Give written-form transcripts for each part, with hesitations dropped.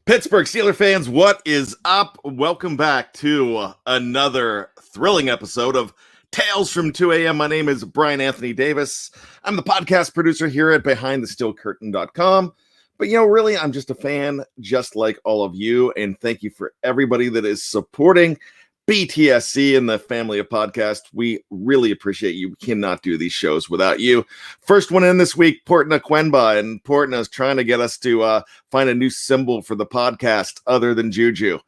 Pittsburgh Steelers fans, what is up? Welcome back to another thrilling episode of Tales from 2 a.m. My name is Bryan Anthony Davis. I'm the podcast producer here at BehindTheSteelCurtain.com. But, really, I'm just a fan, just like all of you. And thank you for everybody that is supporting BTSC and the family of podcasts. We really appreciate you. We cannot do these shows without you. First one in this week, Portna Quenba, and Portna is trying to get us to find a new symbol for the podcast other than Juju.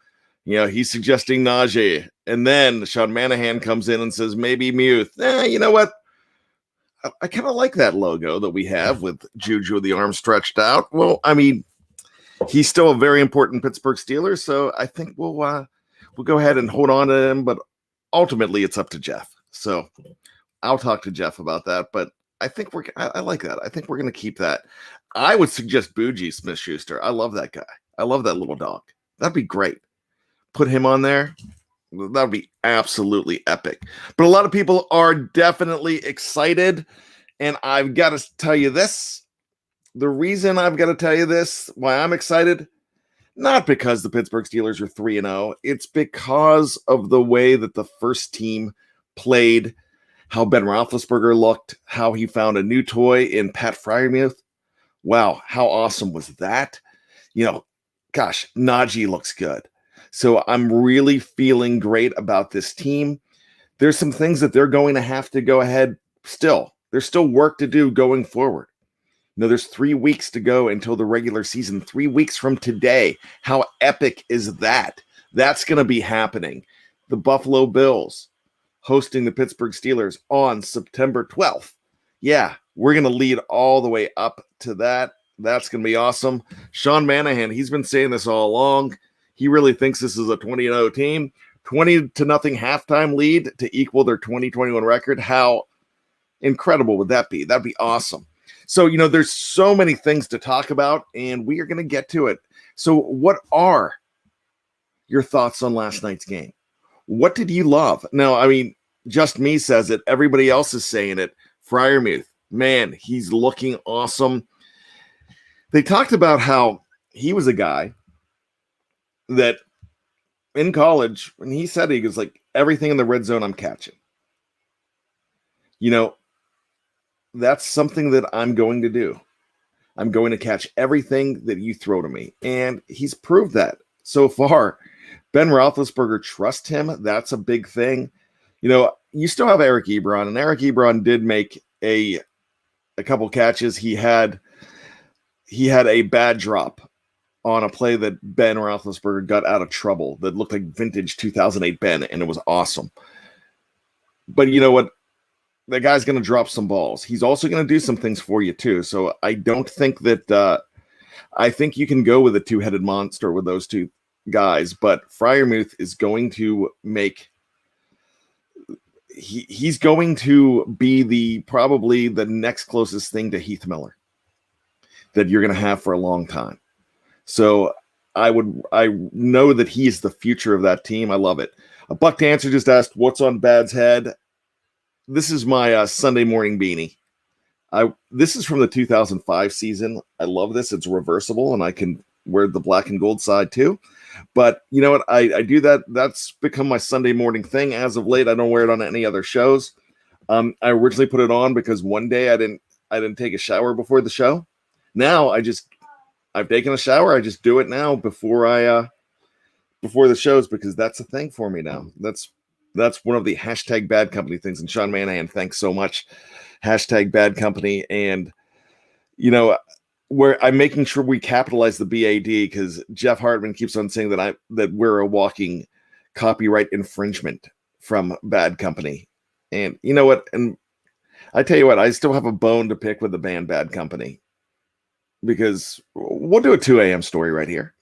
He's suggesting Najee. And then Sean Manahan comes in and says, maybe Muth. You know what? I kind of like that logo that we have with Juju with the arm stretched out. Well, I mean, he's still a very important Pittsburgh Steeler, so I think we'll go ahead and hold on to him, but ultimately it's up to Jeff. So I'll talk to Jeff about that, but I think I like that. I think we're going to keep that. I would suggest Bougie Smith-Schuster. I love that guy. I love that little dog. That'd be great. Put him on there. That would be absolutely epic. But a lot of people are definitely excited, and I've got to tell you this. The reason I've got to tell you this, why I'm excited, not because the Pittsburgh Steelers are 3-0. It's because of the way that the first team played, how Ben Roethlisberger looked, how he found a new toy in Pat Freiermuth. Wow, how awesome was that? Gosh, Najee looks good. So I'm really feeling great about this team. There's some things that they're going to have to go ahead still. There's still work to do going forward. There's 3 weeks to go until the regular season, 3 weeks from today. How epic is that? That's going to be happening. The Buffalo Bills hosting the Pittsburgh Steelers on September 12th. Yeah, we're going to lead all the way up to that. That's going to be awesome. Sean Manahan, he's been saying this all along. He really thinks this is a 20-0 team. 20-0 halftime lead to equal their 2021 record. How incredible would that be? That'd be awesome. So, there's so many things to talk about, and we are going to get to it. So what are your thoughts on last night's game? What did you love? Now, I mean, just me says it. Everybody else is saying it. Freiermuth, man, he's looking awesome. They talked about how he was a guy that in college, when he said he was like, everything in the red zone I'm catching. That's something that I'm going to do. I'm going to catch everything that you throw to me. And he's proved that so far. Ben Roethlisberger trusts him. That's a big thing. You still have Eric Ebron, and Eric Ebron did make a couple catches. He had a bad drop on a play that Ben Roethlisberger got out of trouble that looked like vintage 2008 Ben, and it was awesome. But you know what? The guy's going to drop some balls. He's also going to do some things for you too. So I don't think that I think you can go with a two-headed monster with those two guys, but Freiermuth is going to make he's going to be probably the next closest thing to Heath Miller that you're going to have for a long time. So I know that he's the future of that team. I love it. Buck Dancer just asked, what's on Bad's head? This is my Sunday morning beanie. This is from the 2005 season. I love this. It's reversible, and I can wear the black and gold side too. But you know what? I do that. That's become my Sunday morning thing. As of late, I don't wear it on any other shows. I originally put it on because one day I didn't take a shower before the show. Now I've taken a shower. I just do it now before the shows because that's a thing for me now. That's one of the hashtag bad company things. And Sean Manahan, thanks so much. Hashtag bad company. And, where I'm making sure we capitalize the BAD because Jeff Hartman keeps on saying that we're a walking copyright infringement from bad company. And you know what? And I tell you what, I still have a bone to pick with the band Bad Company because we'll do a 2 a.m. story right here.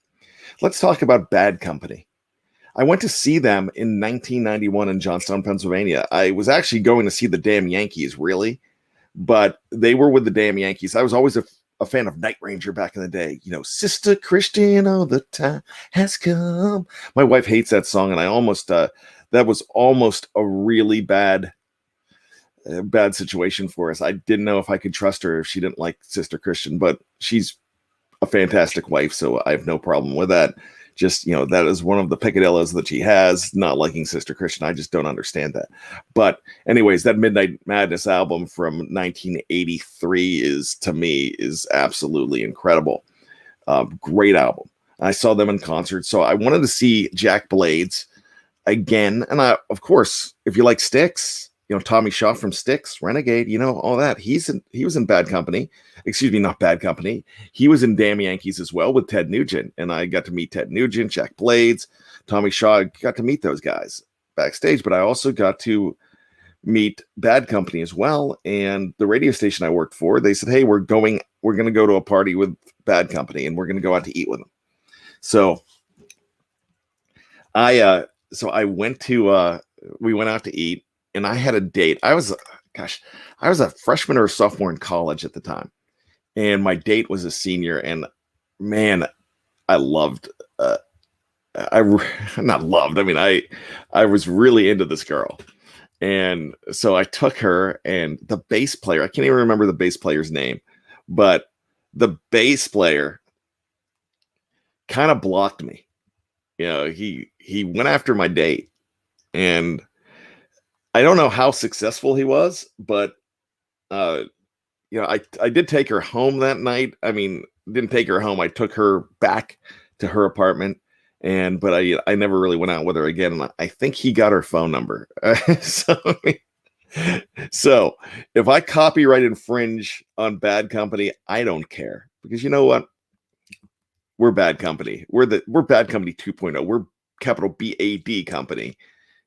Let's talk about Bad Company. I went to see them in 1991 in Johnstown, Pennsylvania. I was actually going to see the damn Yankees, really, but they were with the damn Yankees. I was always a fan of Night Ranger back in the day. Sister Christian, oh, the time has come. My wife hates that song, and I almost that was almost a really bad situation for us. I didn't know if I could trust her if she didn't like Sister Christian, but she's a fantastic wife, so I have no problem with that. Just, that is one of the picadillos that she has, not liking Sister Christian. I just don't understand that. But anyways, that Midnight Madness album from 1983 to me, is absolutely incredible. Great album. I saw them in concert, so I wanted to see Jack Blades again. And of course, if you like Styx, Tommy Shaw from Styx, Renegade, all that. He was in Bad Company. Excuse me, not Bad Company. He was in Damn Yankees as well with Ted Nugent. And I got to meet Ted Nugent, Jack Blades, Tommy Shaw. I got to meet those guys backstage, but I also got to meet Bad Company as well. And the radio station I worked for, they said, hey, we're going to go to a party with Bad Company and we're going to go out to eat with them. So I went to, we went out to eat, and I had a date. I was a freshman or a sophomore in college at the time. And my date was a senior, and man, I loved, not loved. I mean, I was really into this girl. And so I took her, and the bass player, I can't even remember the bass player's name, but the bass player kind of blocked me. He went after my date, and I don't know how successful he was, but I did take her home that night. I mean, didn't take her home. I took her back to her apartment, but I never really went out with her again. And I think he got her phone number. So if I copyright infringe on Bad Company, I don't care, because you know what? We're Bad Company. We're Bad Company 2.0. We're capital BAD Company,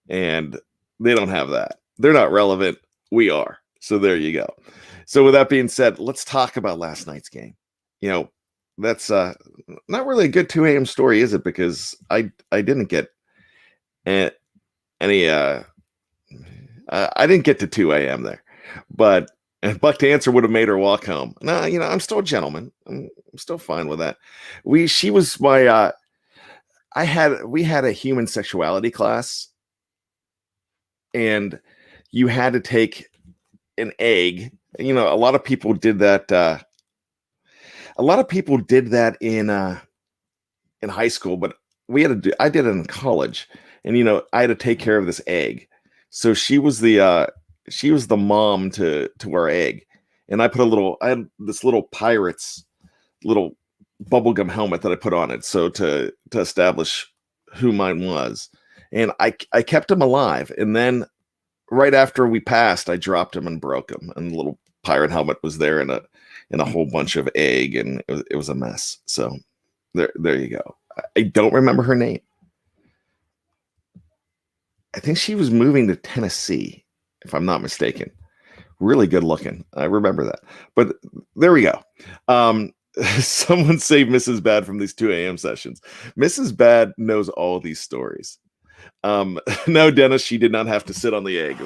and they don't have that. They're not relevant. We are. So there you go. So with that being said, let's talk about last night's game. That's not really a good 2 a.m. story, is it? Because I didn't get any I didn't get to 2 a.m. there, but Buck to Answer would have made her walk home. No, I'm still a gentleman. I'm still fine with that. She was my we had a human sexuality class, and you had to take an egg. A lot of people did that. A lot of people did that in high school, but I did it in college, and I had to take care of this egg. So she was the mom to our egg, and I had this little pirate's little bubblegum helmet that I put on it, so to establish who mine was, and I kept him alive, and then right after we passed, I dropped him and broke him, and the little pirate helmet was there in a whole bunch of egg, and it was a mess. So there you go. I don't remember her name. I think she was moving to Tennessee, if I'm not mistaken. Really good looking. I remember that. But there we go. Someone save Mrs. Bad from these 2 a.m. sessions. Mrs. Bad knows all these stories. No, Dennis, she did not have to sit on the egg.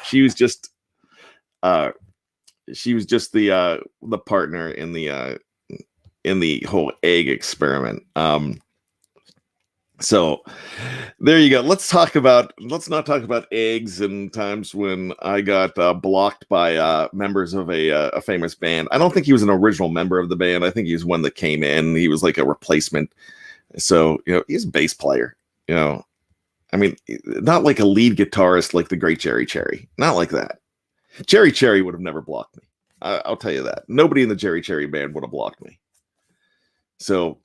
She was just the partner in the whole egg experiment. So there you go. Let's not talk about eggs and times when I got blocked by members of a famous band. I don't think he was an original member of the band. I think he was one that came in. He was like a replacement. So, he's a bass player, I mean, not like a lead guitarist like the great Jerry Cherry. Not like that. Jerry Cherry would have never blocked me. I'll tell you that. Nobody in the Jerry Cherry band would have blocked me. So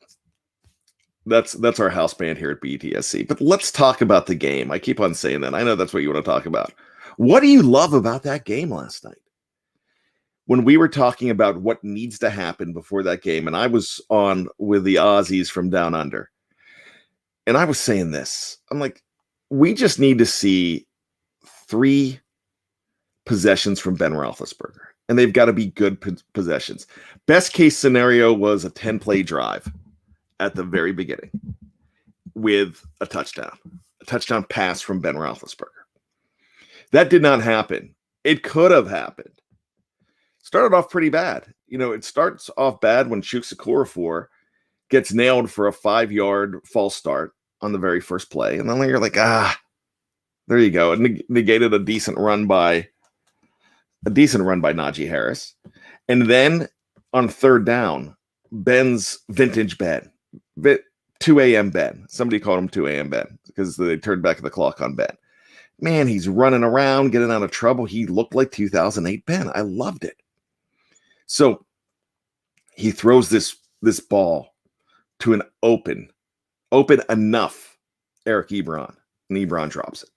that's our house band here at BTSC. But let's talk about the game. I keep on saying that. I know that's what you want to talk about. What do you love about that game last night? When we were talking about what needs to happen before that game, and I was on with the Aussies from down under, and I was saying this, I'm like, we just need to see 3 possessions from Ben Roethlisberger, and they've got to be good possessions. Best case scenario was a 10-play drive at the very beginning with a touchdown pass from Ben Roethlisberger. That did not happen. It could have happened. Started off pretty bad. It starts off bad when Chuks Okorafor gets nailed for a 5-yard false start on the very first play. And then you're like, there you go. It negated a decent run by Najee Harris. And then on third down, Ben's vintage Ben, 2 a.m. Ben. Somebody called him 2 a.m. Ben because they turned back the clock on Ben. Man, he's running around, getting out of trouble. He looked like 2008 Ben. I loved it. So he throws this ball to an open enough Eric Ebron, and Ebron drops it,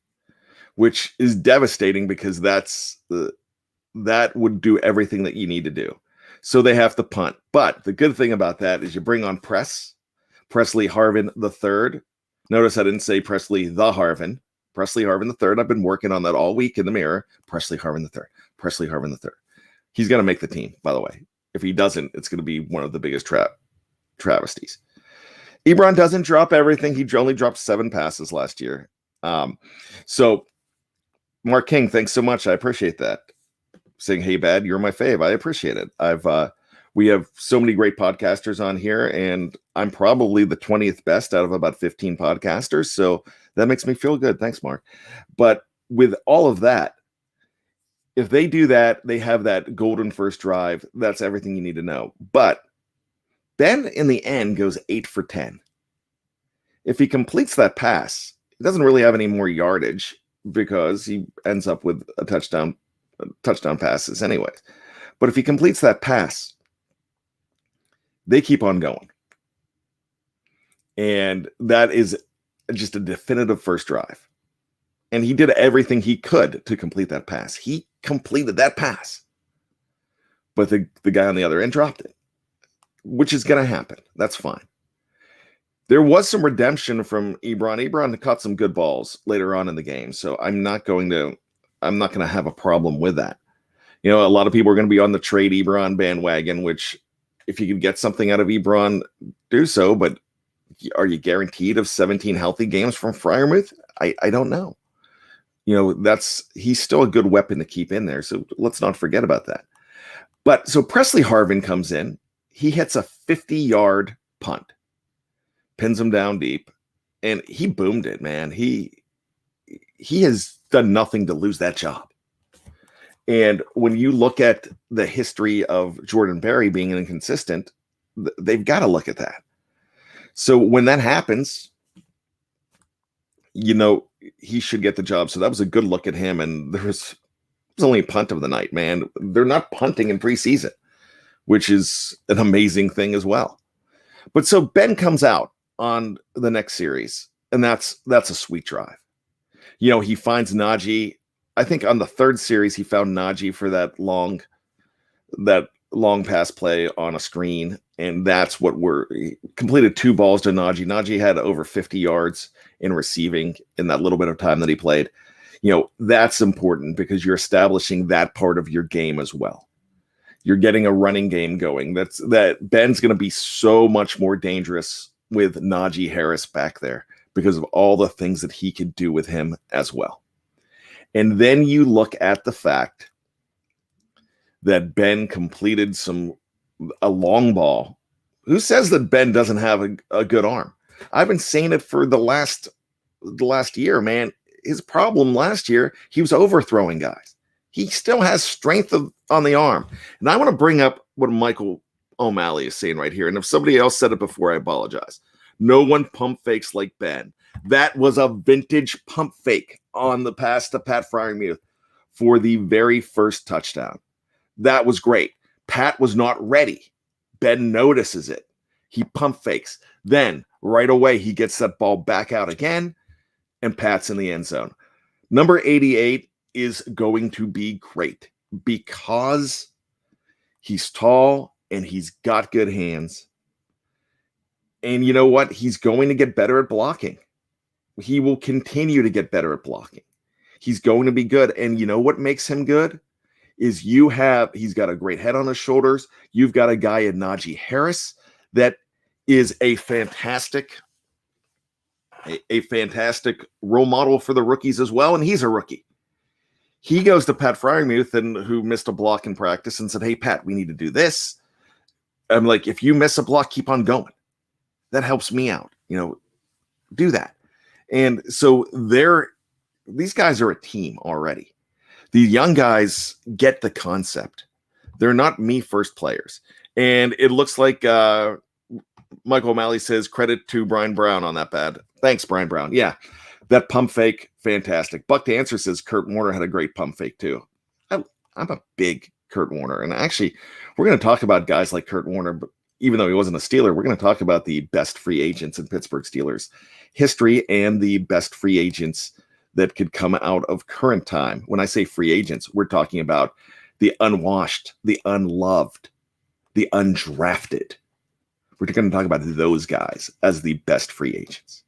which is devastating because that would do everything that you need to do. So they have to punt. But the good thing about that is you bring on Presley Harvin III. Notice I didn't say Presley the Harvin. Presley Harvin III. I've been working on that all week in the mirror. Presley Harvin III. Presley Harvin III. He's going to make the team, by the way. If he doesn't, it's going to be one of the biggest travesties. Ebron doesn't drop everything. He only dropped 7 passes last year. So Mark King, thanks so much. I appreciate that. Saying, hey, Bad, you're my fave. I appreciate it. We have so many great podcasters on here, and I'm probably the 20th best out of about 15 podcasters. So that makes me feel good. Thanks, Mark. But with all of that, if they do that, they have that golden first drive. That's everything you need to know. But Ben, in the end, goes 8 for 10. If he completes that pass, he doesn't really have any more yardage because he ends up with a touchdown passes anyways. But if he completes that pass, they keep on going. And that is just a definitive first drive. And he did everything he could to complete that pass. He completed that pass. But the guy on the other end dropped it, which is going to happen. That's fine. There was some redemption from Ebron. Ebron caught some good balls later on in the game. So I'm not going to have a problem with that. You know, a lot of people are going to be on the trade Ebron bandwagon, which if you could get something out of Ebron, do so. But are you guaranteed of 17 healthy games from Freiermuth? I don't know. You know, he's still a good weapon to keep in there. So let's not forget about that. But so Presley Harvin comes in. He hits a 50-yard punt, pins him down deep, and he boomed it, man. He has done nothing to lose that job. And when you look at the history of Jordan Berry being inconsistent, they've got to look at that. So when that happens, you know, he should get the job. So that was a good look at him. And there was only a punt of the night, man. They're not punting in preseason, which is an amazing thing as well. But so Ben comes out on the next series, and that's a sweet drive. You know, he finds Najee. I think on the third series, he found Najee for that long pass play on a screen. And that's what he completed 2 balls to Najee. Najee had over 50 yards in receiving in that little bit of time that he played. You know, that's important because you're establishing that part of your game as well. You're getting a running game going. That Ben's going to be so much more dangerous with Najee Harris back there because of all the things that he could do with him as well. And then you look at the fact that Ben completed a long ball. Who says that Ben doesn't have a good arm? I've been saying it for the last year, man. His problem last year, he was overthrowing guys. He still has strength on the arm. And I want to bring up what Michael O'Malley is saying right here. And if somebody else said it before, I apologize. No one pump fakes like Ben. That was a vintage pump fake on the pass to Pat Freiermuth for the very first touchdown. That was great. Pat was not ready. Ben notices it. He pump fakes. Then right away, he gets that ball back out again, and Pat's in the end zone. Number 88 is going to be great because he's tall and he's got good hands. And you know what? He's going to get better at blocking. He will continue to get better at blocking. He's going to be good. And you know what makes him good? Is he's got a great head on his shoulders. You've got a guy in Najee Harris that is a fantastic role model for the rookies as well. And he's a rookie. He goes to Pat Freiermuth, who missed a block in practice, and said, hey, Pat, we need to do this. I'm like, if you miss a block, keep on going. That helps me out. You know, do that. And so these guys are a team already. The young guys get the concept. They're not me first players. And it looks like Michael O'Malley says credit to Brian Brown on that bad. Thanks, Brian Brown. Yeah, that pump fake, fantastic. Buck Dancer says Kurt Warner had a great pump fake too. I'm a big Kurt Warner. And actually, we're going to talk about guys like Kurt Warner, but even though he wasn't a Steeler, we're going to talk about the best free agents in Pittsburgh Steelers history and the best free agents that could come out of current time. When I say free agents, we're talking about the unwashed, the unloved, the undrafted. We're going to talk about those guys as the best free agents.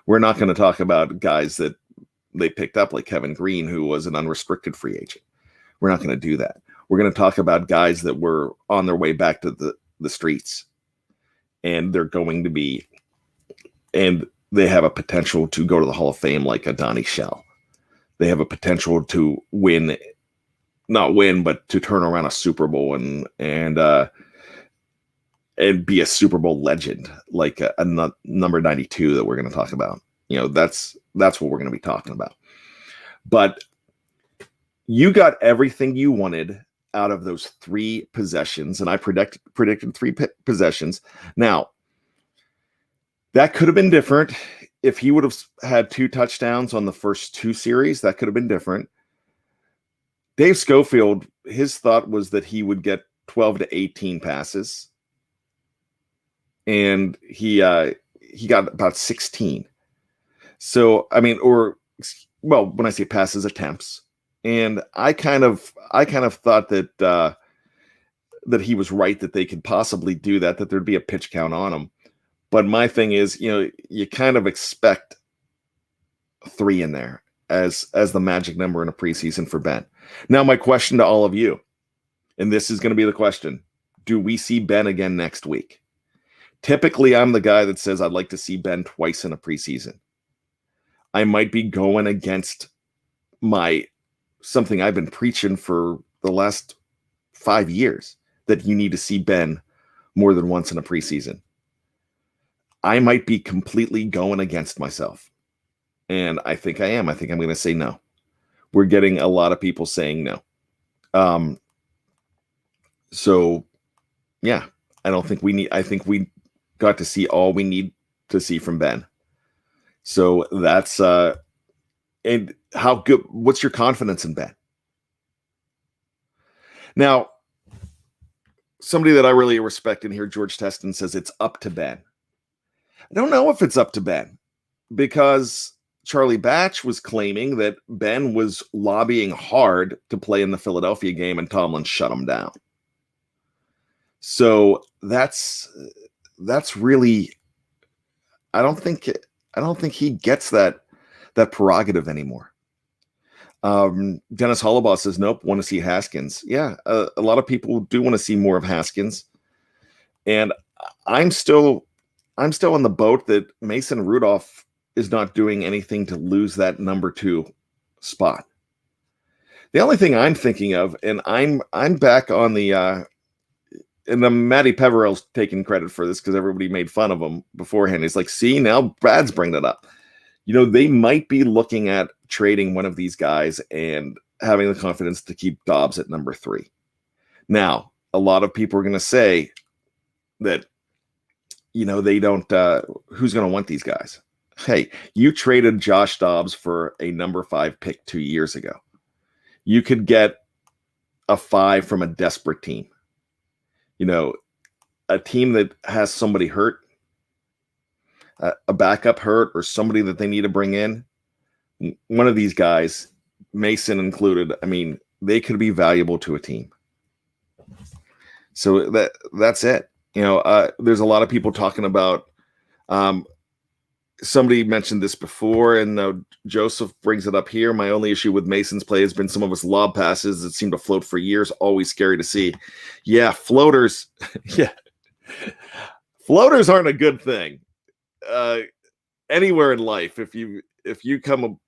We're not going to talk about guys that they picked up like Kevin Green, who was an unrestricted free agent. We're not going to do that. We're going to talk about guys that were on their way back to the streets, and they're going to be, and they have a potential to go to the Hall of Fame like a Donnie Shell. They have a potential to not win, but to turn around a Super Bowl and be a Super Bowl legend, like a number 92 that we're going to talk about. That's what we're going to be talking about. But you got everything you wanted out of those 3 possessions, and I predicted 3 possessions. Now, that could have been different if he would have had 2 touchdowns on the first 2 series. That could have been different. Dave Schofield, his thought was that he would get 12 to 18 passes, and he got about 16. So, I mean, when I say passes, attempts. And I kind of thought that he was right, that they could possibly do that there'd be a pitch count on him. But my thing is, you kind of expect 3 in there as the magic number in a preseason for Ben. Now, my question to all of you, and this is going to be the question: do we see Ben again next week? Typically, I'm the guy that says I'd like to see Ben twice in a preseason. I might be going against something I've been preaching for the last 5 years, that you need to see Ben more than once in a preseason. I might be completely going against myself. And I think I am. I think I'm going to say no. We're getting a lot of people saying no. So, yeah, I think we got to see all we need to see from Ben. So that's, and how good, what's your confidence in Ben? Now, somebody that I really respect in here, George Teston, says it's up to Ben. I don't know if it's up to Ben, because Charlie Batch was claiming that Ben was lobbying hard to play in the Philadelphia game and Tomlin shut him down. So that's really, I don't think he gets that prerogative anymore. Dennis Hollabaugh says, nope, want to see Haskins. Yeah, a lot of people do want to see more of Haskins. And I'm still on the boat that Mason Rudolph is not doing anything to lose that number 2 spot. The only thing I'm thinking of, and I'm back on the and Matty Peverell's taking credit for this because everybody made fun of him beforehand. He's like, see, now Brad's bringing it up. They might be looking at trading one of these guys and having the confidence to keep Dobbs at number 3. Now, a lot of people are going to say that, they don't, who's going to want these guys? Hey, you traded Josh Dobbs for a number 5 pick 2 years ago. You could get a 5 from a desperate team. A team that has somebody hurt, a backup hurt, or somebody that they need to bring in. One of these guys, Mason included, I mean, they could be valuable to a team. So that's it. There's a lot of people talking about, somebody mentioned this before, and Joseph brings it up here. My only issue with Mason's play has been some of his lob passes that seem to float for years. Always scary to see. Yeah, floaters. Yeah. Floaters aren't a good thing. Anywhere in life, if you come,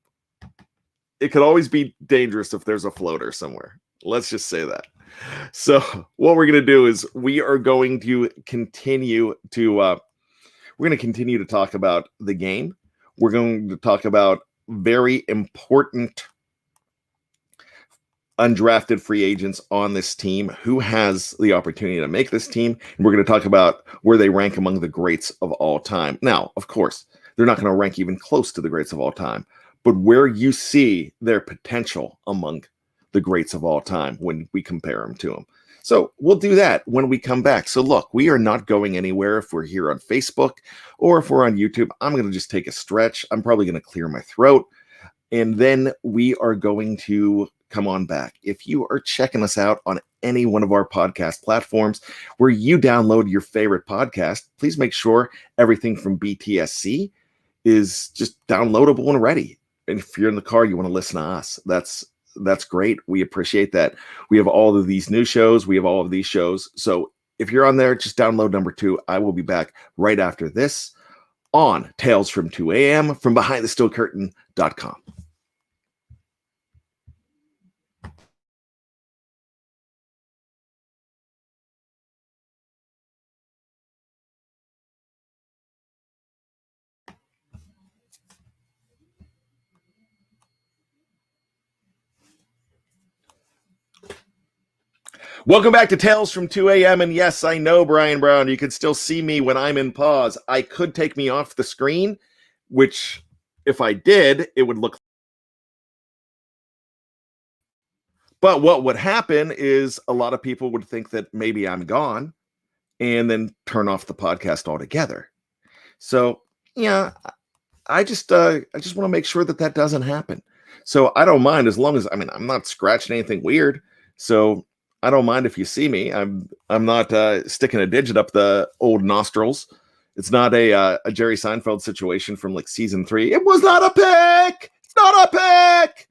it could always be dangerous if there's a floater somewhere. Let's just say that. So what we're going to do is we are going to continue to talk about the game. We're going to talk about very important undrafted free agents on this team, who has the opportunity to make this team. And we're going to talk about where they rank among the greats of all time. Now, of course, they're not going to rank even close to the greats of all time, but where you see their potential among the greats of all time when we compare them to them. So we'll do that when we come back. So look, we are not going anywhere if we're here on Facebook or if we're on YouTube. I'm going to just take a stretch. I'm probably going to clear my throat. And then we are going to come on back. If you are checking us out on any one of our podcast platforms where you download your favorite podcast, please make sure everything from BTSC is just downloadable and ready. And if you're in the car, you want to listen to us, that's great. We appreciate that. We have all of these new shows. We have all of these shows. So if you're on there, just download number 2. I will be back right after this on Tales from 2 a.m. from behindthesteelcurtain.com. Welcome back to Tales from 2 a.m. And yes, I know, Brian Brown, you can still see me when I'm in pause. I could take me off the screen, which if I did, it would look. But what would happen is a lot of people would think that maybe I'm gone and then turn off the podcast altogether. So, yeah, I just want to make sure that doesn't happen. So I don't mind as long as, I'm not scratching anything weird. So I don't mind if you see me. I'm not sticking a digit up the old nostrils. It's not a Jerry Seinfeld situation from like season 3. It was not a pick. It's not a pick.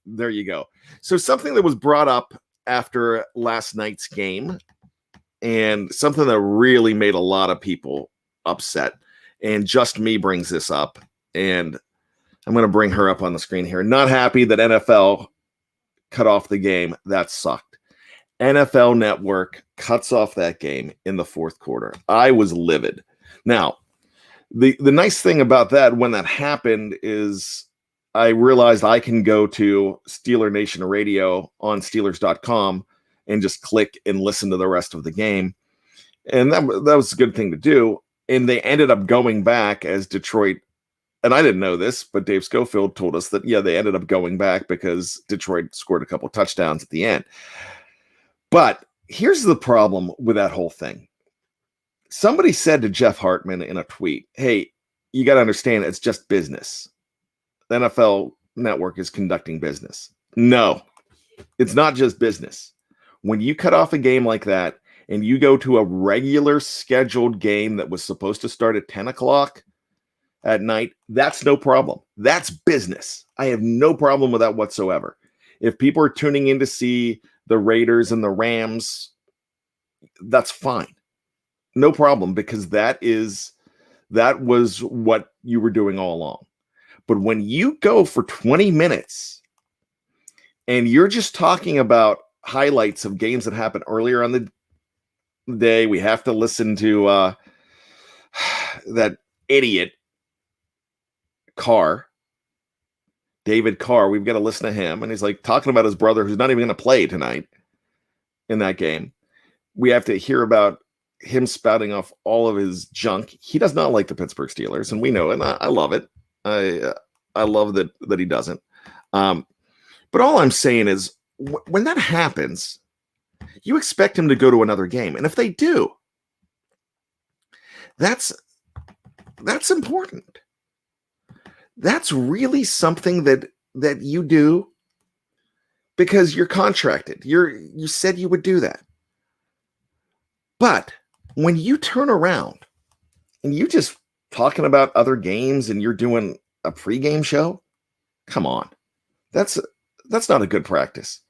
There you go. So something that was brought up after last night's game, and something that really made a lot of people upset, and Just Me brings this up, and I'm going to bring her up on the screen here. Not happy that NFL cut off the game. That sucked. NFL Network cuts off that game in the fourth quarter. I was livid. Now, the nice thing about that, when that happened, is I realized I can go to Steeler Nation Radio on Steelers.com and just click and listen to the rest of the game. And that was a good thing to do. And they ended up going back as Detroit. And I didn't know this, but Dave Schofield told us that, yeah, they ended up going back because Detroit scored a couple touchdowns at the end. But here's the problem with that whole thing. Somebody said to Jeff Hartman in a tweet, hey, you got to understand, it's just business. The NFL Network is conducting business. No, it's not just business. When you cut off a game like that and you go to a regular scheduled game that was supposed to start at 10 o'clock at night, that's no problem. That's business. I have no problem with that whatsoever. If people are tuning in to see the Raiders and the Rams, that's fine. No problem, because that was what you were doing all along. But when you go for 20 minutes and you're just talking about highlights of games that happened earlier on the day, we have to listen to that idiot Carr, David Carr. We've got to listen to him. And he's like talking about his brother who's not even going to play tonight in that game. We have to hear about him spouting off all of his junk. He does not like the Pittsburgh Steelers, and we know it. And I love it. I love that he doesn't. But all I'm saying is when that happens, you expect him to go to another game. And if they do, that's important. That's really something that you do because you're contracted. You said you would do that. But when you turn around and you just talking about other games and you're doing a pregame show, come on. That's not a good practice.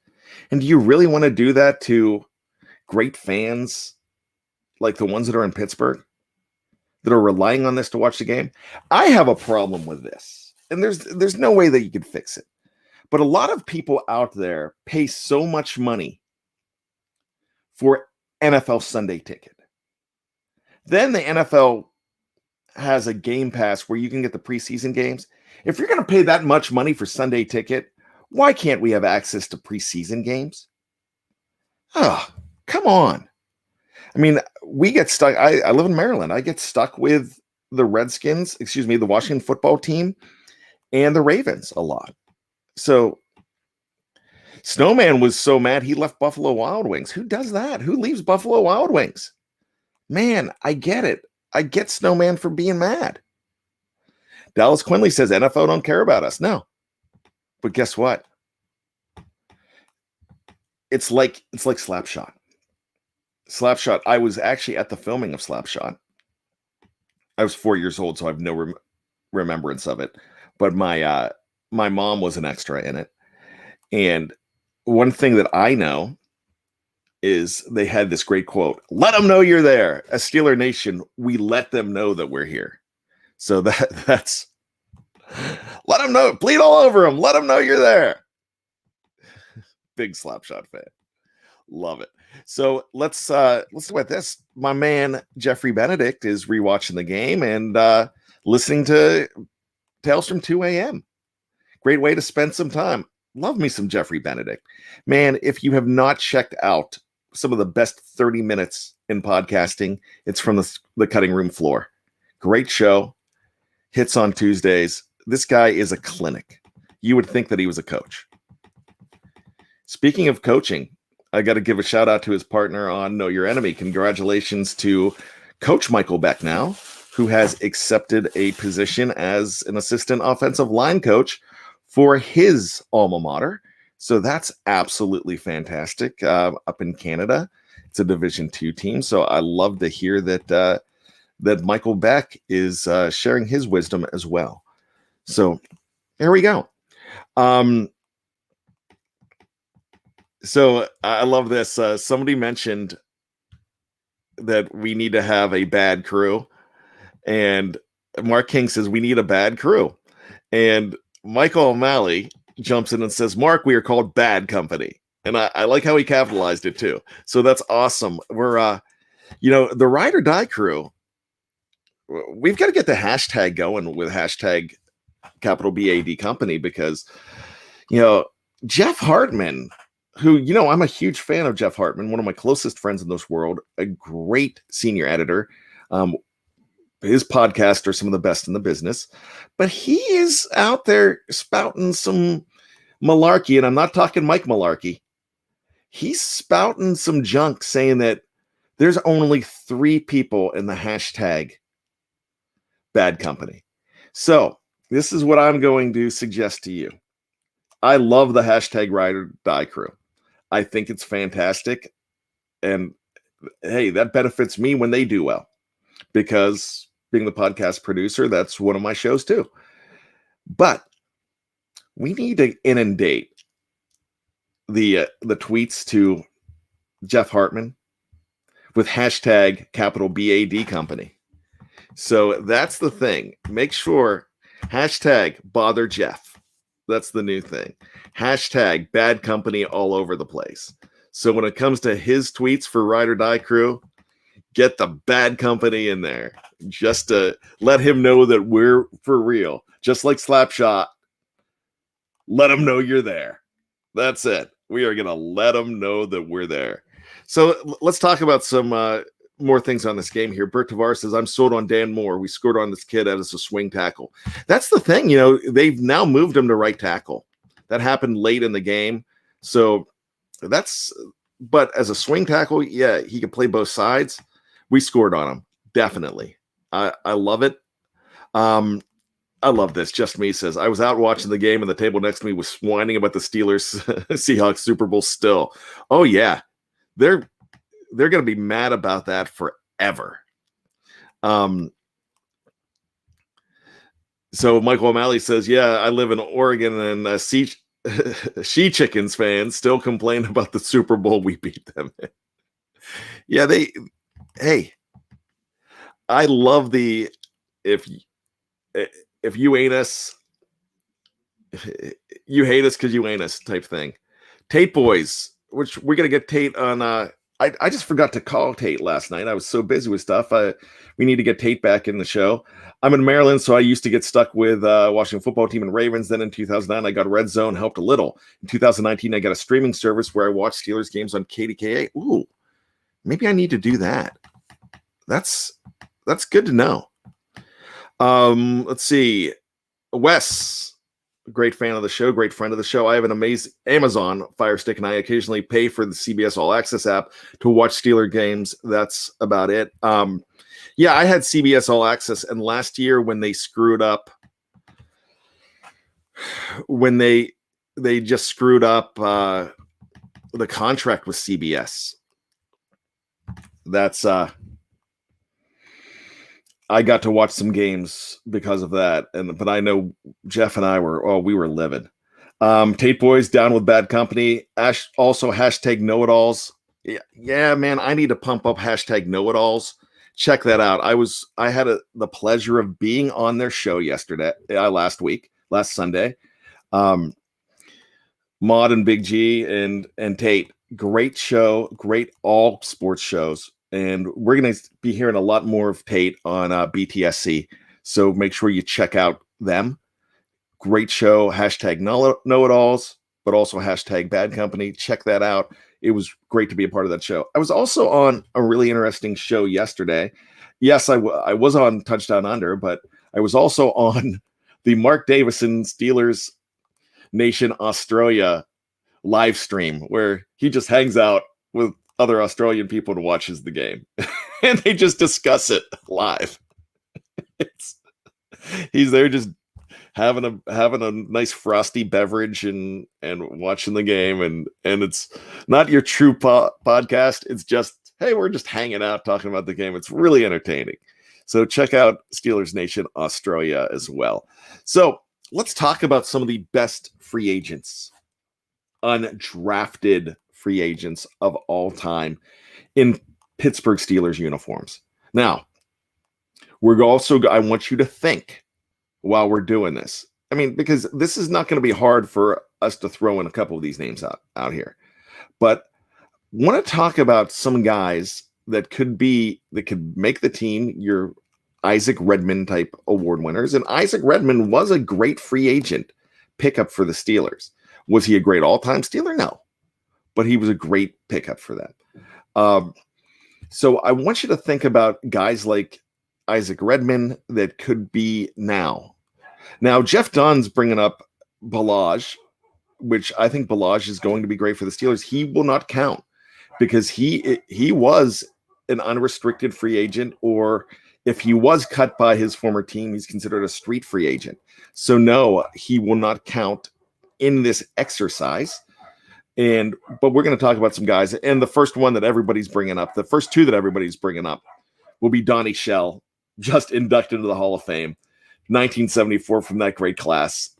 And do you really want to do that to great fans like the ones that are in Pittsburgh that are relying on this to watch the game? I have a problem with this, and there's no way that you can fix it. But a lot of people out there pay so much money for NFL Sunday Ticket. Then the NFL has a Game Pass where you can get the preseason games. If you're going to pay that much money for Sunday Ticket, Why can't we have access to preseason games? Oh, come on. I mean, we get stuck. I live in Maryland. I get stuck with the the Washington football team and the Ravens a lot. So Snowman was so mad he left Buffalo Wild Wings. Who does that? Who leaves Buffalo Wild Wings? Man, I get it. I get Snowman for being mad. Dallas Quinley says NFL don't care about us. No. But guess what? It's like Slapshot. Slapshot. I was actually at the filming of Slapshot. I was 4 years old, so I have no remembrance of it. But my mom was an extra in it. And one thing that I know is they had this great quote, "Let them know you're there. As Steeler Nation, we let them know that we're here." So that's let them know, bleed all over them. Let them know you're there. Big Slapshot fan. Love it. So let's talk about this. My man Jeffrey Benedict is rewatching the game and listening to Tales from 2 a.m. Great way to spend some time. Love me some Jeffrey Benedict. Man, if you have not checked out some of the best 30 minutes in podcasting, it's from the cutting room floor. Great show. Hits on Tuesdays. This guy is a clinic. You would think that he was a coach. Speaking of coaching, I got to give a shout out to his partner on Know Your Enemy. Congratulations to Coach Michael Beck now, who has accepted a position as an assistant offensive line coach for his alma mater. So that's absolutely fantastic. Up in Canada, it's a Division II team. So I love to hear that Michael Beck is sharing his wisdom as well. So there we go. So I love this. Somebody mentioned that we need to have a bad crew. And Mark King says we need a bad crew. And Michael O'Malley jumps in and says, "Mark, we are called Bad Company." And I like how he capitalized it too. So that's awesome. We're, the Ride or Die crew, we've got to get the hashtag going with hashtag capital BAD Company because, Jeff Hartman, who, I'm a huge fan of Jeff Hartman, one of my closest friends in this world, a great senior editor. His podcasts are some of the best in the business, but he is out there spouting some malarkey, and I'm not talking Mike Malarkey. He's spouting some junk saying that there's only 3 people in the hashtag Bad Company. So this is what I'm going to suggest to you. I love the hashtag Ride or Die crew. I think it's fantastic. And hey, that benefits me when they do well, because being the podcast producer, that's one of my shows too. But we need to inundate the tweets to Jeff Hartman with hashtag capital BAD Company. So that's the thing. Make sure hashtag bother Jeff. That's the new thing. Hashtag Bad Company all over the place. So when it comes to his tweets for Ride or Die crew, get the Bad Company in there just to let him know that we're for real. Just like Slapshot, let him know you're there. That's it. We are going to let them know that we're there. So let's talk about some more things on this game here. Bert Tavares says, "I'm sold on Dan Moore. We scored on this kid as a swing tackle." That's the thing. They've now moved him to right tackle. That happened late in the game. So but as a swing tackle, yeah, he can play both sides. We scored on him. Definitely. I love it. I love this. Just Me says, "I was out watching the game and the table next to me was whining about the Steelers Seahawks Super Bowl still." Oh yeah. They're going to be mad about that forever. So Michael O'Malley says, "Yeah, I live in Oregon and She Chickens fans still complain about the Super Bowl we beat them in." Yeah, hey, I love the if you ain't us, you hate us because you ain't us type thing. Tate Boys, which we're gonna get Tate on I just forgot to call Tate last night. I was so busy with stuff. We need to get Tate back in the show. I'm in Maryland, so I used to get stuck with Washington football team and Ravens. Then in 2009, I got Red Zone, helped a little. In 2019, I got a streaming service where I watch Steelers games on KDKA. Ooh, maybe I need to do that. That's good to know. Let's see. Wes, great fan of the show, great friend of the show. I have an amazing Amazon Fire Stick, and I occasionally pay for the CBS All Access app to watch Steeler games. That's about it. Yeah, I had CBS All Access, and last year when they screwed up, when they just screwed up the contract with CBS, that's I got to watch some games because of that, but I know Jeff and I we were livid. Tate Boys down with bad company. Also hashtag know-it-alls. Yeah, man, I need to pump up hashtag know-it-alls. Check that out. I had the pleasure of being on their show last Sunday. Maud and Big G and Tate, great show, great all sports shows. And we're going to be hearing a lot more of Tate on BTSC. So make sure you check out them. Great show. Hashtag know-it-alls, but also hashtag bad company. Check that out. It was great to be a part of that show. I was also on a really interesting show yesterday. Yes, I was on Touchdown Under, but I was also on the Mark Davison Steelers Nation Australia live stream, where he just hangs out with other Australian people and watches the game. And they just discuss it live. He's there just having a nice frosty beverage and watching the game, and it's not your true podcast. It's just, hey, we're just hanging out talking about the game. It's really entertaining. So check out Steelers Nation Australia as well. So let's talk about some of the best free agents, undrafted free agents of all time in Pittsburgh Steelers uniforms. Now, I want you to think while we're doing this. I mean, because this is not going to be hard for us to throw in a couple of these names out here. But want to talk about some guys that could make the team, your Isaac Redman type award winners. And Isaac Redman was a great free agent pickup for the Steelers. Was he a great all-time Steeler? No. But he was a great pickup for that. So I want you to think about guys like Isaac Redman that could be now. Now, Jeff Dunn's bringing up Balaj, which I think Balaj is going to be great for the Steelers. He will not count because he was an unrestricted free agent, or if he was cut by his former team, he's considered a street free agent. So no, he will not count in this exercise. But we're going to talk about some guys. And the first one that everybody's bringing up, the first two that everybody's bringing up will be Donnie Shell, just inducted into the Hall of Fame, 1974 from that great class,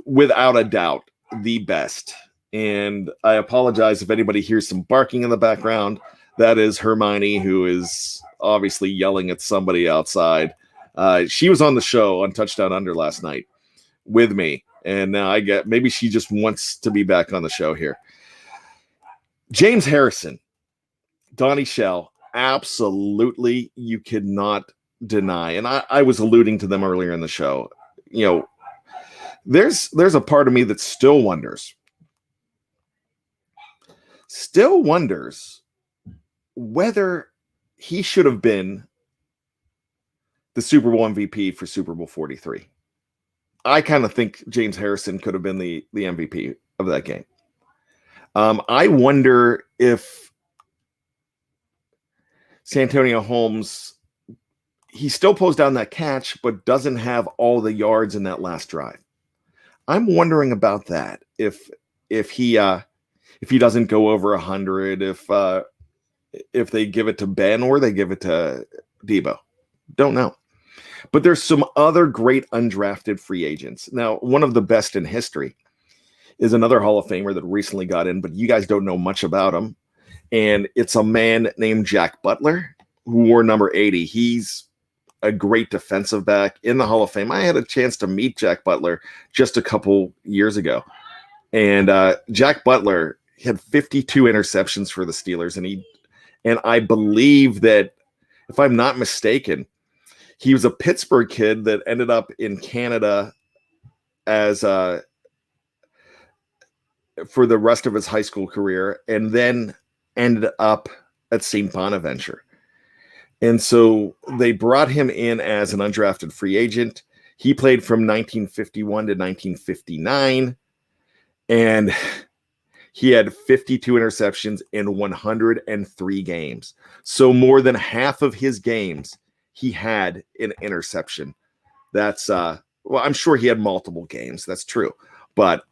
without a doubt, the best. And I apologize if anybody hears some barking in the background. That is Hermione, who is obviously yelling at somebody outside. She was on the show on Touchdown Under last night with me. And now maybe she just wants to be back on the show here. James Harrison, Donnie Shell, absolutely you could not deny. And I was alluding to them earlier in the show. There's a part of me that still wonders whether he should have been the Super Bowl MVP for Super Bowl 43. I kind of think James Harrison could have been the MVP of that game. I wonder if Santonio Holmes, he still pulls down that catch, but doesn't have all the yards in that last drive. I'm wondering about that. If he doesn't go over 100, if they give it to Ben or they give it to Debo, don't know. But there's some other great undrafted free agents. Now, one of the best in history is another Hall of Famer that recently got in, but you guys don't know much about him. And it's a man named Jack Butler, who wore number 80. He's a great defensive back in the Hall of Fame. I had a chance to meet Jack Butler just a couple years ago. And Jack Butler, he had 52 interceptions for the Steelers, and I believe that, if I'm not mistaken, he was a Pittsburgh kid that ended up in Canada as for the rest of his high school career, and then ended up at St. Bonaventure. And so they brought him in as an undrafted free agent. He played from 1951 to 1959, and he had 52 interceptions in 103 games. So more than half of his games, he had an interception. That's, well, I'm sure he had multiple games. That's true. But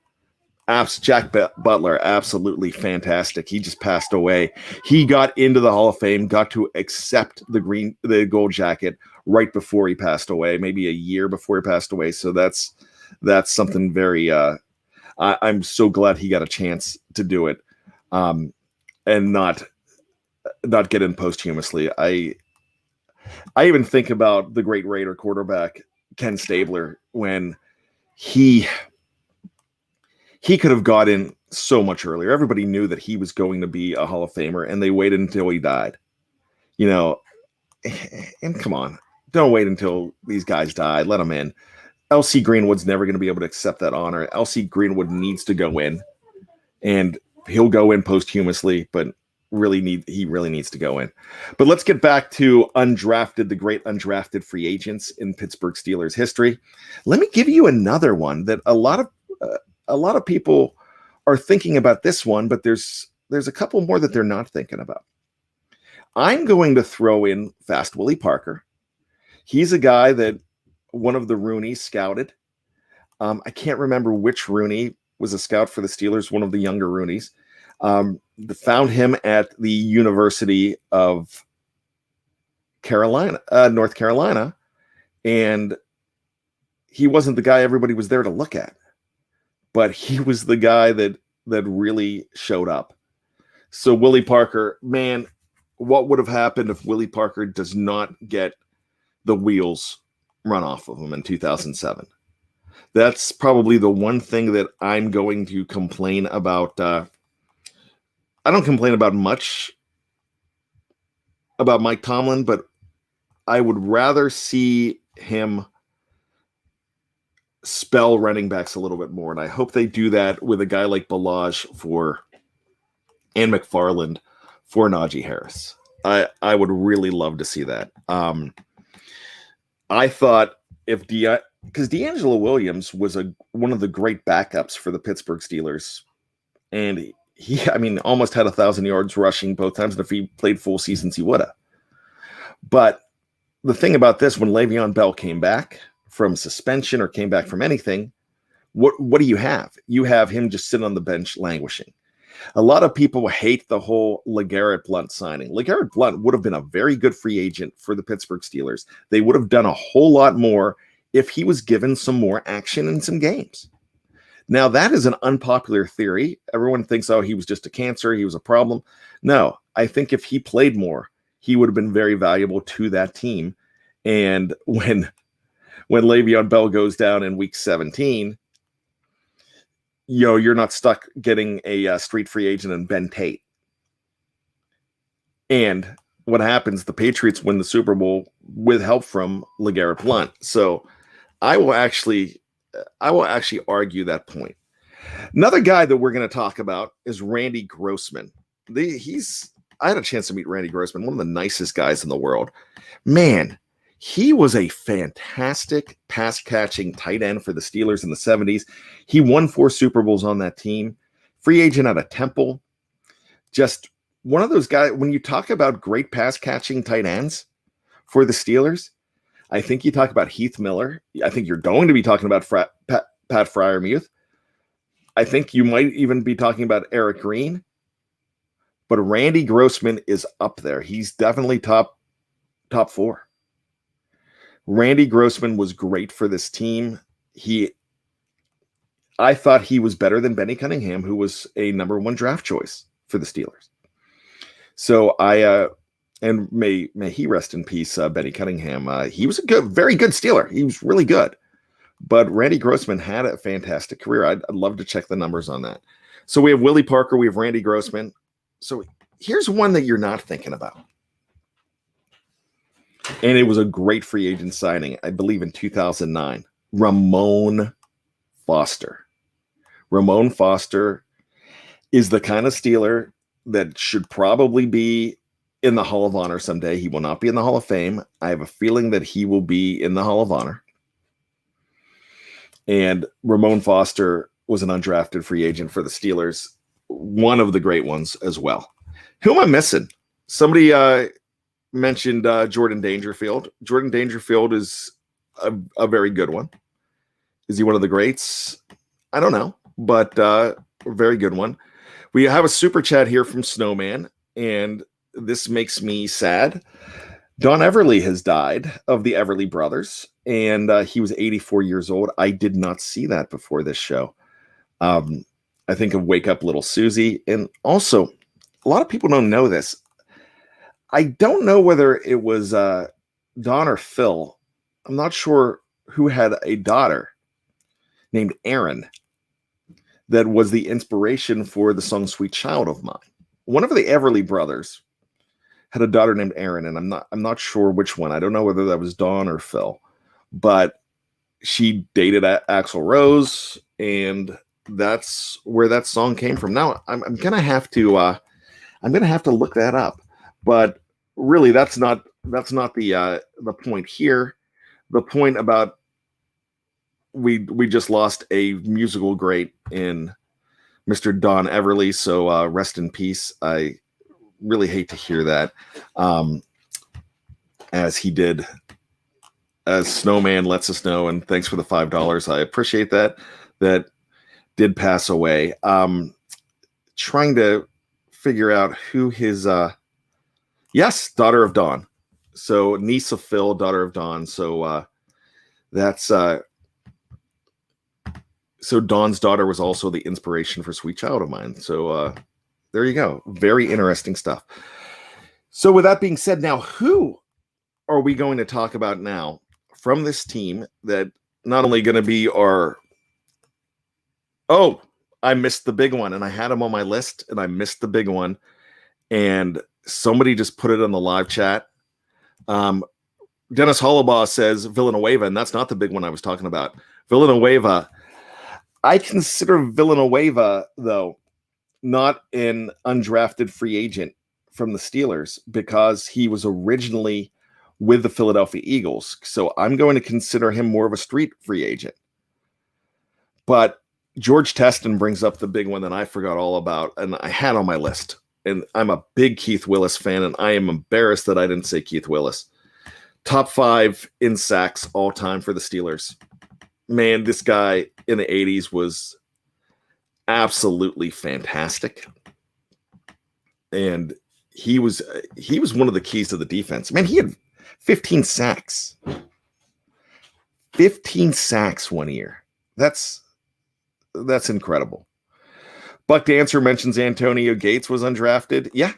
Jack Butler, absolutely fantastic. He just passed away. He got into the Hall of Fame, got to accept the gold jacket right before he passed away, maybe a year before he passed away. So that's something very, I'm so glad he got a chance to do it, and not get in posthumously. I even think about the great Raider quarterback Ken Stabler, when he could have got in so much earlier. Everybody knew that he was going to be a Hall of Famer, and they waited until he died. And come on, don't wait until these guys die. Let them in. L.C. Greenwood's never going to be able to accept that honor. L.C. Greenwood needs to go in, and he'll go in posthumously, but he really needs to go in. But let's get back to the great undrafted free agents in Pittsburgh Steelers history. Let me give you another one that a lot of people are thinking about this one, but there's a couple more that they're not thinking about. I'm going to throw in Fast Willie Parker. He's a guy that one of the Rooneys scouted. I can't remember which Rooney was a scout for the Steelers, one of the younger Rooneys. Found him at the University of North Carolina, and he wasn't the guy everybody was there to look at, but he was the guy that really showed up. So Willie Parker, man, what would have happened if Willie Parker does not get the wheels run off of him in 2007? That's probably the one thing that I'm going to complain about. I don't complain about much about Mike Tomlin, but I would rather see him spell running backs a little bit more. And I hope they do that with a guy like Balaj and McFarland for Najee Harris. I would really love to see that. I thought because D'Angelo Williams was one of the great backups for the Pittsburgh Steelers, and he almost had 1,000 yards rushing both times, and if he played full seasons, he would have. But the thing about this, when Le'Veon Bell came back from suspension or came back from anything, what do you have? You have him just sitting on the bench languishing. A lot of people hate the whole LeGarrette Blount signing. LeGarrette Blount would have been a very good free agent for the Pittsburgh Steelers. They would have done a whole lot more if he was given some more action in some games. Now, that is an unpopular theory. Everyone thinks, oh, he was just a cancer, he was a problem. No, I think if he played more, he would have been very valuable to that team. And when Le'Veon Bell goes down in week 17, you're not stuck getting a street free agent in Ben Tate. And what happens? The Patriots win the Super Bowl with help from LeGarrette Blount. So I will actually argue that point. Another guy that we're going to talk about is Randy Grossman. I had a chance to meet Randy Grossman, one of the nicest guys in the world. Man, he was a fantastic pass-catching tight end for the Steelers in the 70s. He won 4 Super Bowls on that team. Free agent out of Temple. Just one of those guys, when you talk about great pass-catching tight ends for the Steelers, I think you talk about Heath Miller. I think you're going to be talking about Pat Freiermuth. I think you might even be talking about Eric Green. But Randy Grossman is up there. He's definitely top 4. Randy Grossman was great for this team. I thought he was better than Benny Cunningham, who was a number 1 draft choice for the Steelers. So and may he rest in peace, Benny Cunningham. He was a very good Steeler. He was really good. But Randy Grossman had a fantastic career. I'd love to check the numbers on that. So we have Willie Parker, we have Randy Grossman. So here's one that you're not thinking about. And it was a great free agent signing, I believe in 2009. Ramon Foster. Ramon Foster is the kind of Steeler that should probably be in the Hall of Honor someday. He will not be in the Hall of Fame. I have a feeling that he will be in the Hall of Honor. And Ramon Foster was an undrafted free agent for the Steelers, one of the great ones as well. Who am I missing? Somebody mentioned Jordan Dangerfield. Jordan Dangerfield is a very good one. Is he one of the greats? I don't know, but a very good one. We have a super chat here from Snowman, and this makes me sad. Don Everly has died of the Everly brothers, and he was 84 years old. I did not see that before this show. I think of Wake Up Little Susie, and also a lot of people don't know this. I don't know whether it was Don or Phil. I'm not sure who had a daughter named Erin that was the inspiration for the song Sweet Child of Mine. One of the Everly brothers had a daughter named Erin, and I'm not sure which one. I don't know whether that was Don or Phil, but she dated Axl Rose, and that's where that song came from. Now I'm gonna have to look that up, but really that's not the point here. The point about we just lost a musical great in Mr. Don Everly, so rest in peace. I really hate to hear that, as he did, as Snowman lets us know, and thanks for the $5. I appreciate that. That did pass away. Trying to figure out who his yes, daughter of Dawn. So niece of Phil, daughter of Dawn. So that's so Dawn's daughter was also the inspiration for Sweet Child of Mine. So there you go. Very interesting stuff. So with that being said, now who are we going to talk about now from this team that not only going to be our... Oh, I missed the big one, and I had him on my list, and I missed the big one, and somebody just put it on the live chat. Dennis Hollabaugh says Villanueva, and that's not the big one I was talking about. Villanueva. I consider Villanueva, though, not an undrafted free agent from the Steelers because he was originally with the Philadelphia Eagles. So I'm going to consider him more of a street free agent. But George Teston brings up the big one that I forgot all about, and I had on my list. And I'm a big Keith Willis fan, and I am embarrassed that I didn't say Keith Willis. Top 5 in sacks all time for the Steelers. Man, this guy in the 80s was absolutely fantastic. And he was one of the keys to the defense. Man, he had 15 sacks. 15 sacks one year. That's incredible. Buck Dancer mentions Antonio Gates was undrafted. Yeah.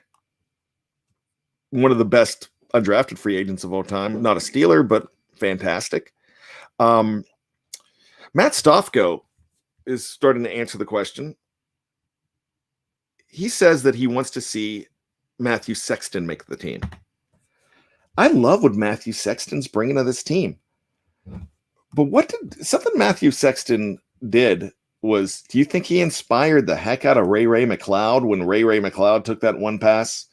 One of the best undrafted free agents of all time. Not a Steeler, but fantastic. Matt Stofko is starting to answer the question. He says that he wants to see Matthew Sexton make the team. I love what Matthew Sexton's bringing to this team. But something Matthew Sexton did was, do you think he inspired the heck out of Ray McLeod when Ray McLeod took that one pass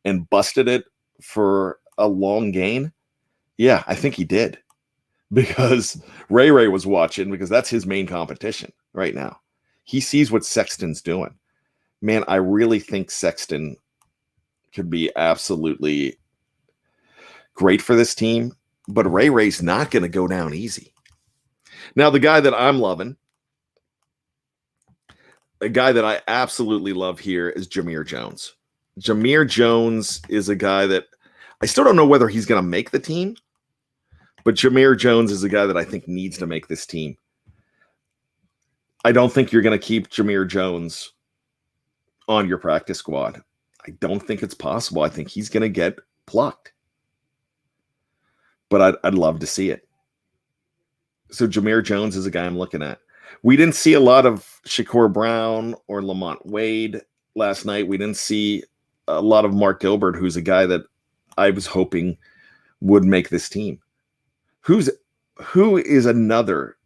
and busted it for a long gain? Yeah, I think he did. Because Ray was watching, because that's his main competition right now. He sees what Sexton's doing. Man, I really think Sexton could be absolutely great for this team, but Ray's not going to go down easy. Now, the guy that I'm loving, a guy that I absolutely love here is Jameer Jones. Jameer Jones is a guy that I still don't know whether he's going to make the team, but Jameer Jones is a guy that I think needs to make this team. I don't think you're going to keep Jameer Jones on your practice squad. I don't think it's possible. I think he's going to get plucked. But I'd love to see it. So Jameer Jones is a guy I'm looking at. We didn't see a lot of Shakur Brown or Lamont Wade last night. We didn't see a lot of Mark Gilbert, who's a guy that I was hoping would make this team. Who is another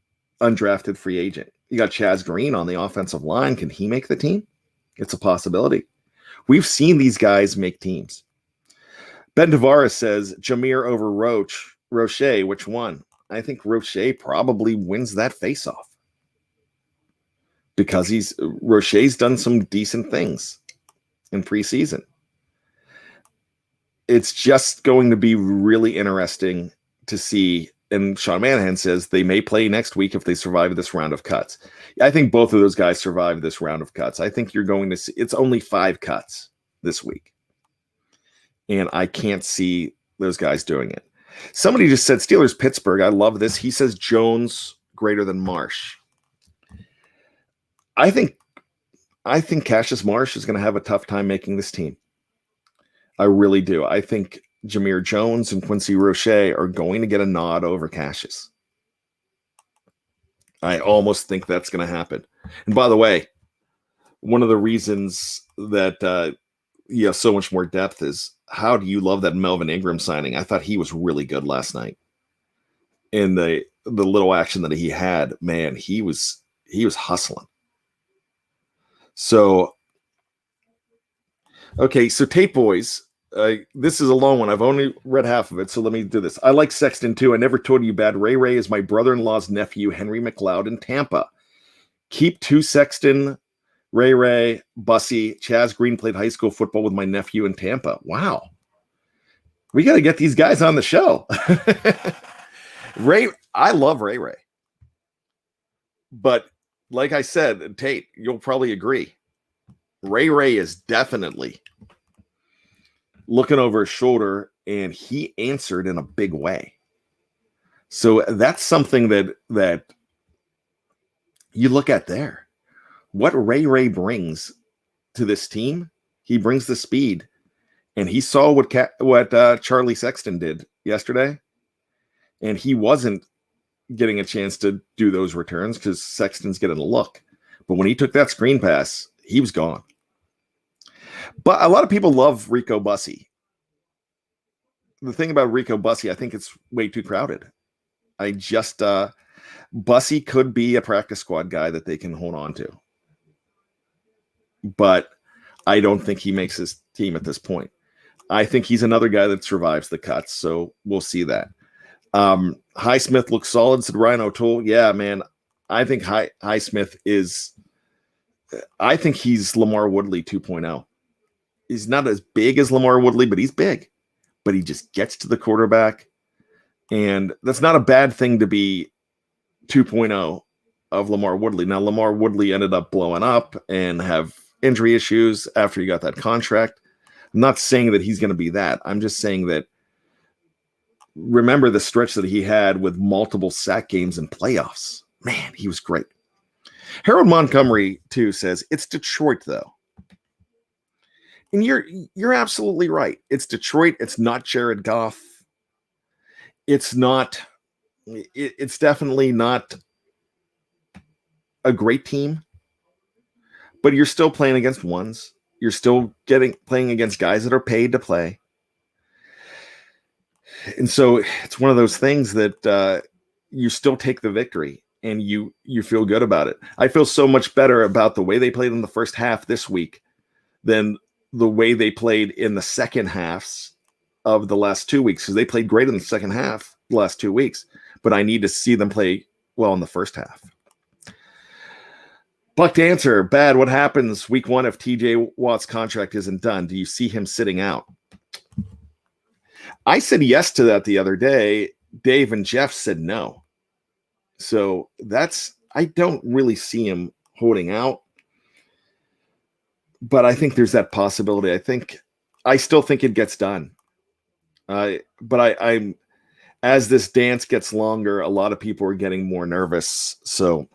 undrafted free agent? You got Chaz Green on the offensive line. Can he make the team? It's a possibility. We've seen these guys make teams. Ben Tavares says, Jameer over Roche, which one? I think Roche probably wins that faceoff because Roche's done some decent things in preseason. It's just going to be really interesting to see. And Sean Manahan says they may play next week if they survive this round of cuts. I think both of those guys survive this round of cuts. I think you're going to see it's only 5 cuts this week. And I can't see those guys doing it. Somebody just said Steelers Pittsburgh. I love this. He says Jones greater than Marsh. I think Cassius Marsh is going to have a tough time making this team. I really do. I think Jameer Jones and Quincy Roche are going to get a nod over Cassius. I almost think that's going to happen. And by the way, one of the reasons that you have so much more depth is how do you love that Melvin Ingram signing? I thought he was really good last night. In the little action that he had, man, he was hustling. So, okay, so Tape Boys, this is a long one. I've only read half of it, so let me do this. I like Sexton too. I never told you bad. Ray Ray is my brother-in-law's nephew, Henry McLeod in Tampa. Keep 2 Sexton, Ray Ray, Bussy. Chaz Green played high school football with my nephew in Tampa. Wow. We got to get these guys on the show. I love Ray Ray. But like I said, Tate, you'll probably agree. Ray Ray is definitely looking over his shoulder, and he answered in a big way. So that's something that you look at there. What Ray Ray brings to this team, he brings the speed. And he saw what Charlie Sexton did yesterday, and he wasn't getting a chance to do those returns because Sexton's getting a look. But when he took that screen pass, he was gone. But a lot of people love Rico Bussy. The thing about Rico Bussy, I think it's way too crowded. Bussy could be a practice squad guy that they can hold on to. But I don't think he makes his team at this point. I think he's another guy that survives the cuts, so we'll see that. Highsmith looks solid, said Ryan O'Toole. Yeah, man, I think Highsmith is – I think he's Lamar Woodley 2.0. He's not as big as Lamar Woodley, but he's big. But he just gets to the quarterback, and that's not a bad thing to be 2.0 of Lamar Woodley. Now, Lamar Woodley ended up blowing up and have injury issues after he got that contract. I'm not saying that he's going to be that. I'm just saying that remember the stretch that he had with multiple sack games in playoffs. Man, he was great. Harold Montgomery, too, says, it's Detroit, though. And you're absolutely right. It's Detroit. It's not Jared Goff. It's definitely not a great team. But you're still playing against ones. You're still playing against guys that are paid to play. And so it's one of those things that you still take the victory and you feel good about it. I feel so much better about the way they played in the first half this week than the way they played in the second halves of the last 2 weeks, because they played great in the second half the last 2 weeks, but I need to see them play well in the first half. Buck Dancer, bad. What happens week 1 if TJ Watt's contract isn't done? Do you see him sitting out? I said yes to that the other day. Dave and Jeff said no. So I don't really see him holding out. But I think there's that possibility. I still think it gets done. But I'm as this dance gets longer, a lot of people are getting more nervous. So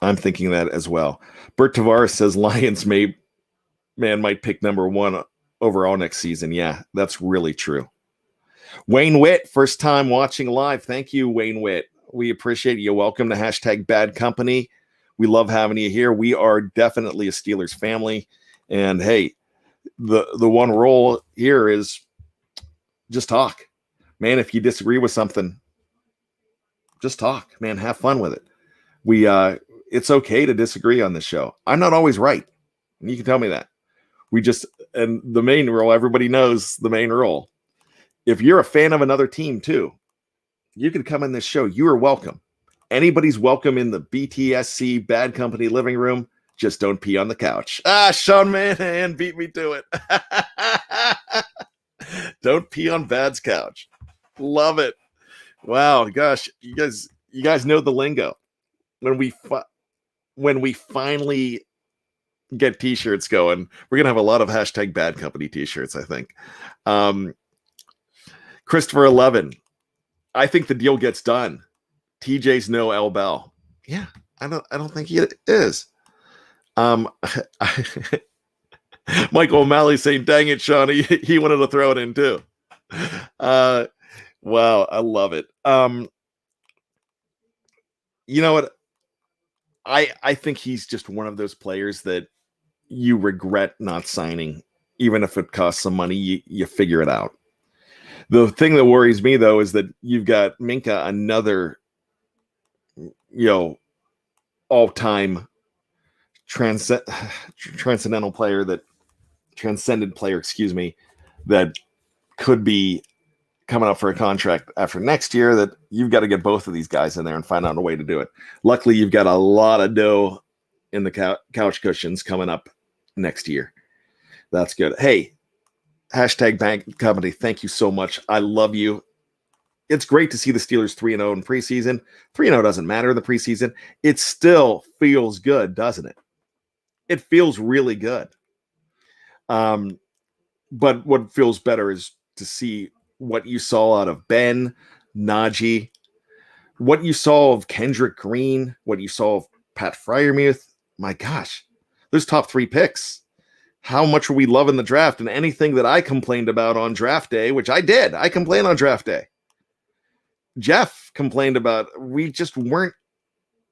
I'm thinking that as well. Bert Tavares says Lions might pick number 1 overall next season. Yeah, that's really true. Wayne Witt, first time watching live. Thank you, Wayne Witt. We appreciate you. Welcome to hashtag Bad Company. We love having you here. We are definitely a Steelers family. And hey, the one rule here is just talk. Man, if you disagree with something, just talk. Man, have fun with it. It's okay to disagree on this show. I'm not always right. You can tell me that. And the main rule, everybody knows the main rule. If you're a fan of another team too, you can come in this show. You are welcome. Anybody's welcome in the BTSC Bad Company living room. Just don't pee on the couch. Sean Manahan beat me to it. Don't pee on Bad's couch. Love it. Wow, gosh, you guys know the lingo. When we finally get t-shirts going, we're gonna have a lot of hashtag Bad Company t-shirts, I think. Christopher 11. I think the deal gets done. TJ's no L Bell. Yeah, I don't think he is. Michael O'Malley saying, dang it, Sean, he wanted to throw it in too. Wow, I love it. You know what? I think he's just one of those players that you regret not signing, even if it costs some money. You figure it out. The thing that worries me though is that you've got Minka, another, all-time transcendent player, that could be coming up for a contract after next year. That you've got to get both of these guys in there and find out a way to do it. Luckily, you've got a lot of dough in the couch cushions coming up next year. That's good. Hey, hashtag Bank Company, thank you so much. I love you. It's great to see the Steelers 3-0 in preseason. 3-0 doesn't matter in the preseason. It still feels good, doesn't it? It feels really good. But what feels better is to see what you saw out of Ben, Najee, what you saw of Kendrick Green, what you saw of Pat Freiermuth. My gosh, those top 3 picks. How much were we loving the draft? And anything that I complained about on draft day, which I did. I complained on draft day. Jeff complained about, we just weren't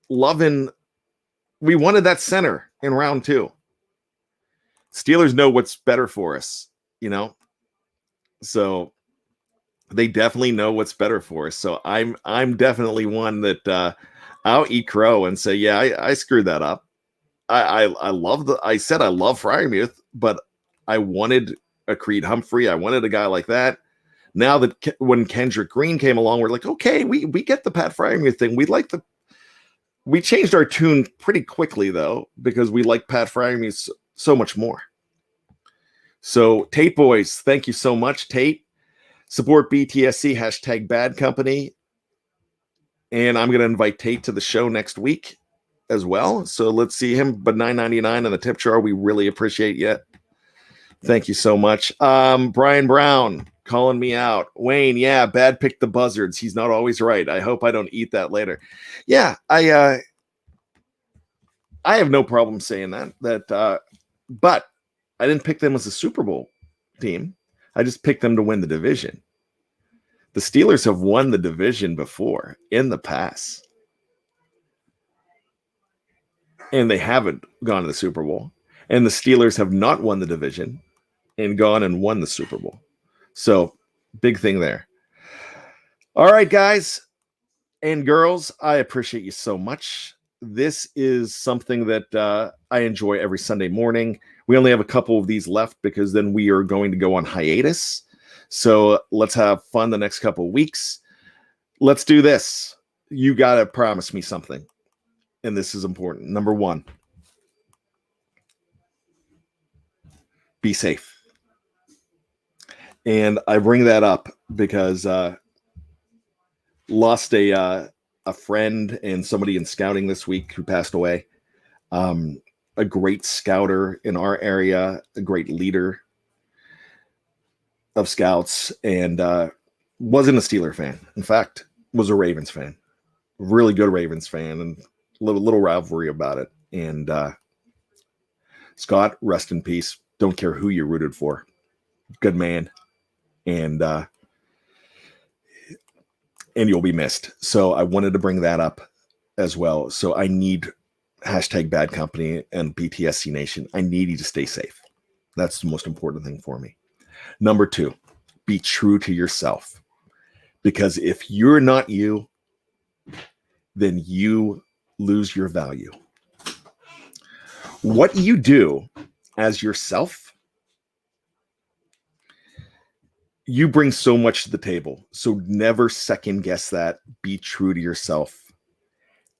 loving. We wanted that center in round 2. Steelers know what's better for us, so they definitely know what's better for us. So I'm definitely one that I'll eat crow and say, yeah, I screwed that up. I said I love Freiermuth, but I wanted a Creed Humphrey. I wanted a guy like that. Now that when Kendrick Green came along, we're like, okay, we get the Pat Freiermuth thing. We changed our tune pretty quickly though, because we like Pat Freiermuth so much more. So Tate boys, thank you so much, Tate. Support BTSC, hashtag Bad Company. And I'm going to invite Tate to the show next week as well. So let's see him. But $9.99 on the tip jar. We really appreciate you. Thank you so much. Brian Brown calling me out. Wayne, yeah, Bad picked the buzzards. He's not always right. I hope I don't eat that later. Yeah, I have no problem saying that. But I didn't pick them as a Super Bowl team. I just picked them to win the division. The Steelers have won the division before in the past. And they haven't gone to the Super Bowl. And the Steelers have not won the division and gone and won the Super Bowl. So, big thing there. All right, guys and girls, I appreciate you so much. This is something that I enjoy every Sunday morning. We only have a couple of these left because then we are going to go on hiatus. So let's have fun the next couple of weeks. Let's do this. You got to promise me something. And this is important. Number 1, be safe. And I bring that up because lost a friend and somebody in scouting this week who passed away. A great scouter in our area, a great leader of scouts, and wasn't a Steeler fan. In fact, was a Ravens fan, really good Ravens fan, and little rivalry about it. And Scott, rest in peace. Don't care who you rooted for. Good man. And and you'll be missed. So I wanted to bring that up as well. So I need hashtag bad company and BTSC Nation. I need you to stay safe. That's the most important thing for me. Number 2, be true to yourself. Because if you're not you, then you lose your value. What you do as yourself, you bring so much to the table. So never second guess that. Be true to yourself.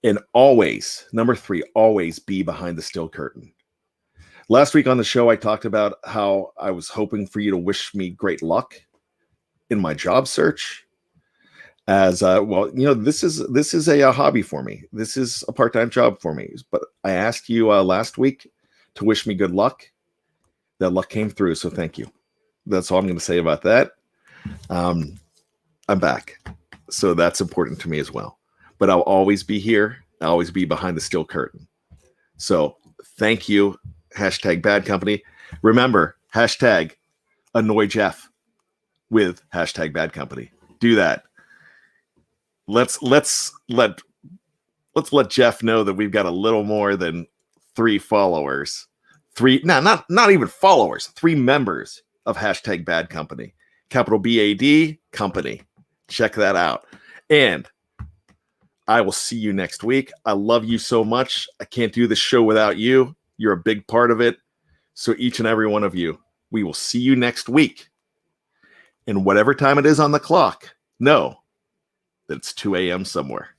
And always, number 3, always be behind the steel curtain. Last week on the show, I talked about how I was hoping for you to wish me great luck in my job search. As well, this is a hobby for me. This is a part-time job for me. But I asked you last week to wish me good luck. That luck came through, so thank you. That's all I'm going to say about that. I'm back, so that's important to me as well. But I'll always be here. I'll always be behind the steel curtain. So thank you. Hashtag bad company. Remember, hashtag annoy Jeff with hashtag bad company. Do that. Let's let Jeff know that we've got a little more than 3 followers. 3, not even followers, 3 members of hashtag bad company. Capital BAD company. Check that out. And I will see you next week. I love you so much. I can't do this show without you. You're a big part of it. So each and every one of you, we will see you next week. And whatever time it is on the clock, know that it's 2 a.m. somewhere.